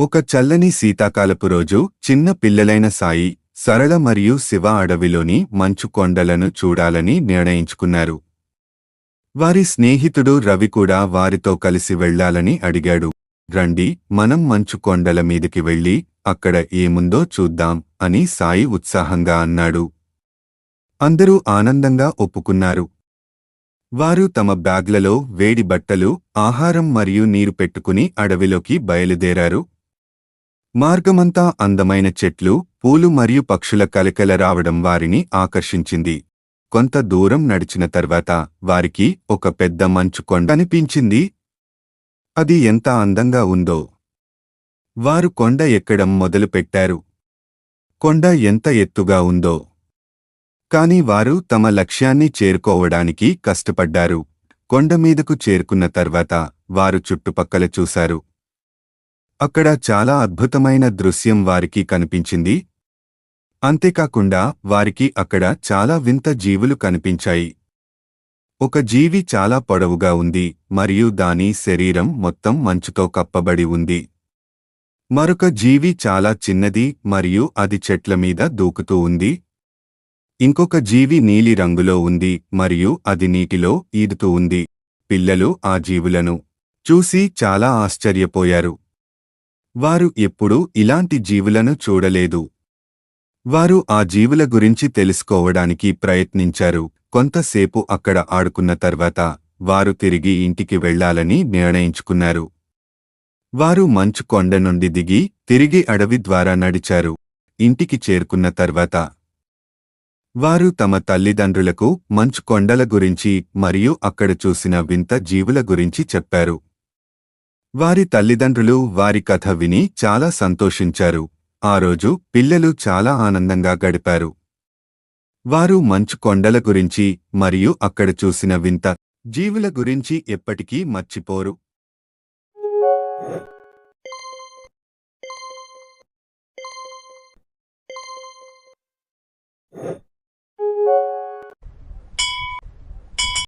ఒక చల్లని శీతాకాలపు రోజు చిన్న పిల్లలైన సాయి, సరళ మరియు శివ అడవిలోని మంచు కొండలను చూడాలని నిర్ణయించుకున్నారు. వారి స్నేహితుడు రవి కూడా వారితో కలిసి వెళ్ళాలని అడిగాడు. రండి, మనం మంచు కొండల మీదికి వెళ్ళి అక్కడ ఏముందో చూద్దాం అని సాయి ఉత్సాహంగా అన్నాడు. అందరూ ఆనందంగా ఒప్పుకున్నారు. వారు తమ బ్యాగ్లలో వేడి బట్టలు, ఆహారం మరియు నీరు పెట్టుకుని అడవిలోకి బయలుదేరారు. మార్గమంతా అందమైన చెట్లు, పూలు మరియు పక్షుల కలకల రావడం వారిని ఆకర్షించింది. కొంత దూరం నడిచిన తర్వాత వారికి ఒక పెద్ద మంచు కొండ కనిపించింది. అది ఎంత అందంగా ఉందో! వారు కొండ ఎక్కడం మొదలుపెట్టారు. కొండ ఎంత ఎత్తుగా ఉందో! కాని వారు తమ లక్ష్యాన్ని చేరుకోవడానికి కష్టపడ్డారు. కొండ మీదకు చేరుకున్న తర్వాత వారు చుట్టుపక్కల చూశారు. అక్కడ చాలా అద్భుతమైన దృశ్యం వారికి కనిపించింది. అంతేకాకుండా వారికి అక్కడ చాలా వింత జీవులు కనిపించాయి. ఒక జీవి చాలా పొడవుగా ఉంది మరియు దాని శరీరం మొత్తం మంచుతో కప్పబడి ఉంది. మరొక జీవి చాలా చిన్నది మరియు అది చెట్ల మీద దూకుతూ ఉంది. ఇంకొక జీవి నీలి రంగులో ఉంది మరియు అది నీటిలో ఈదుతూ ఉంది. పిల్లలు ఆ జీవులను చూసి చాలా ఆశ్చర్యపోయారు. వారు ఎప్పుడూ ఇలాంటి జీవులను చూడలేదు. వారు ఆ జీవుల గురించి తెలుసుకోవడానికి ప్రయత్నించారు. కొంతసేపు అక్కడ ఆడుకున్న తర్వాత వారు తిరిగి ఇంటికి వెళ్లాలని నిర్ణయించుకున్నారు. వారు మంచు కొండ నుండి దిగి తిరిగి అడవి ద్వారా నడిచారు. ఇంటికి చేరుకున్న తర్వాత వారు తమ తల్లిదండ్రులకు మంచు కొండల గురించి మరియు అక్కడ చూసిన వింత జీవుల గురించి చెప్పారు. వారి తల్లిదండ్రులు వారి కథ విని చాలా సంతోషించారు. ఆ రోజు పిల్లలు చాలా ఆనందంగా గడిపారు. వారు మంచు కొండల గురించి మరియు అక్కడ చూసిన వింత జీవుల గురించి ఎప్పటికీ మర్చిపోరు.